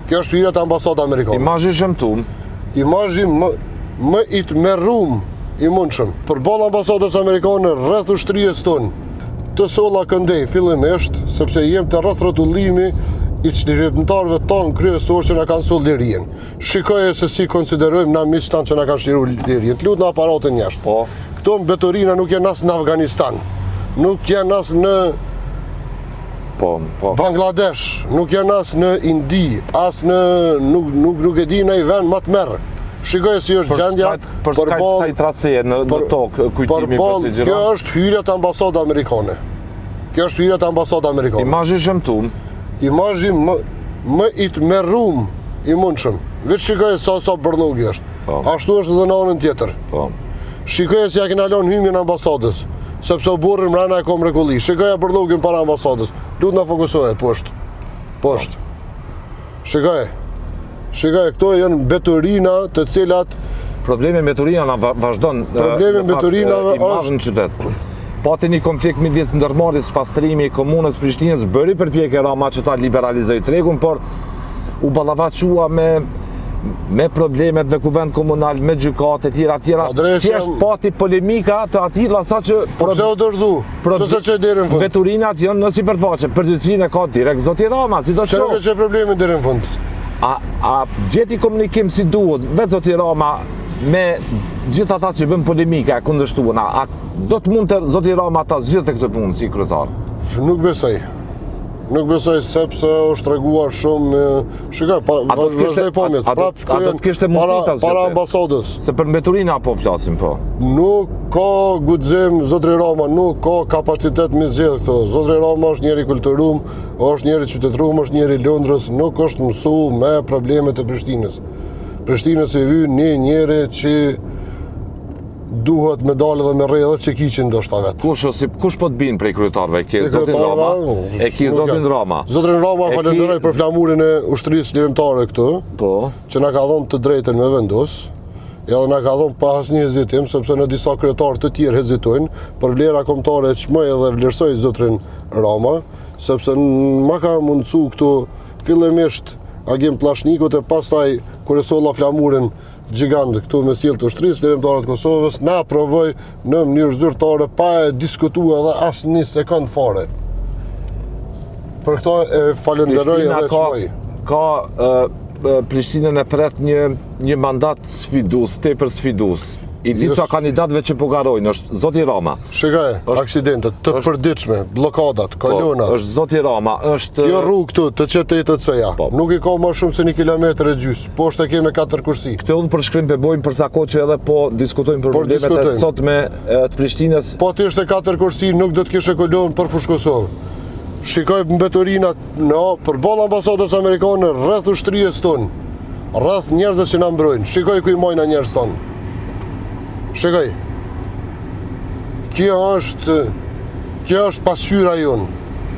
Kjo është hyra të ambasadë amerikane. Imazhi shëmtum. Imazhi më i të merrum i mundshëm. Përballë ambasadës amerikane rreth ushtrisë tonë, të solla këndej fillimisht, sepse jem të rreth rrotullimi i çlirimtarëve tonë kryesor që na kanë solli lirinë. Shikoje se si konsiderojmë na miq tanë që na kanë shliruar lirinë. Të lutem aparatin jashtë. Po. Këto mbeturina nuk janë as në Afganistan, nuk janë as në Bangladesh, nuk janë as në Indi, as në nuk e di në i vend më të merë. Shikoj si është gjendja. Për shkak të kësaj traseje në tokë, kujtimi për si gjëra. Kjo është hyrja të ambasadë amerikane. Kjo është hyrja të ambasadë amerikane. Imazhi shëmtum. Imazhi më i të merrum i mundshëm. Vetë shikoj sa bërllogi është. Ashtu është edhe në anën tjetër. Shikoj si ja kena lënë hymnin ambasadës, sepse u burrin mbrana e ka mrekulli. Shikoja bërllogin para ambasadës. Duhet na fokusohet poshtë. Shikoj, këto janë mbeturina të cilat problemi me mbeturinave vazhdon. Problemi me mbeturinave është në qytet. Pati një konflikt midis ndërmarrjes pastrimi i komunës Prishtinës bëri përpjekje Rama që ta liberalizojë tregun, por u ballafaqua me problemet në kuvend komunal, me gjykate tjera. Thjesht pati polemika të atilla saqë pse u dorëzu? Pse çe deri në fund? Mbeturinat janë në sipërfaqe, përgjithësinë ka direkt zoti Rama, si do të shoh. Çe problemi deri në fund? A gjeti komunikim si duhet vetë zoti Rama me gjithë ata që bën polemika kundërshtuana? A do të mund të zoti Rama ta zgjidhte këtë punë si kryetar? Nuk besoj sepse është treguar shumë. Shikoj, vazhdoi pomjet. A do të kishte mundësi para ambasadës. Se për mbeturina flasim po. Nuk ka guxim zotri Rama, nuk ka kapacitet me zgjedh këto. Zotri Rama është njeri kulturum, është njeri qytetërum, është njeri Londrës, nuk është mësuar me problemet e Prishtinës. Prishtinës e vjen një njeri që duhet me dalë dhe me rrjedhë që kiqin ndoshta vetë. Kush po të bin prej kryetarëve? Ke zotin Rama? E ke zotin Rama? Zotin Rama falenderoj për flamurin e ushtrisë lirimtare këtu. Po. Që na ka dhënë të drejtën me vendos. Ja na ka dhënë pa asnjë hezitim, sepse në disa kryetarë të tjerë hezitojnë për vlera kombëtare çmoj edhe vlerësoj zotrin Rama, sepse ma ka mundsu këtu fillimisht agim Pllashnikut e pastaj kur e solla flamurin gjigant këtu me sjellë të ushtrisë lirimtare të Kosovës, na provoi në mënyrë zyrtare pa e diskutuar edhe asnjë sekond fare. Për këto e falenderoj edhe çmoj. Ka Prishtinën e pret një mandat sfidues, tepër sfidues. I disa kandidatëve që po garojnë është zoti Rama. Shikoj, aksidentet të përditshme, bllokadat, kolonat. Është zoti Rama, është kjo rrugë këtu të QTC-ja. Nuk i ka më shumë se 1 kilometër e gjys. Poshtë e kemi 4 kursi. Këtë udhë për shkrim bojmë për sa kohë që edhe po diskutojmë për problemet e sotme të Prishtinës. Po të ishte 4 kursi nuk do të kishe kolon për fush Kosovë. Shikoj mbeturinat përballë ambasadës amerikane rreth ushtrisë tonë, rreth njerëzve që na mbrojnë. Shikoj ku i mojnë njerëz tonë. Shikoj, kjo është pasqyra jonë.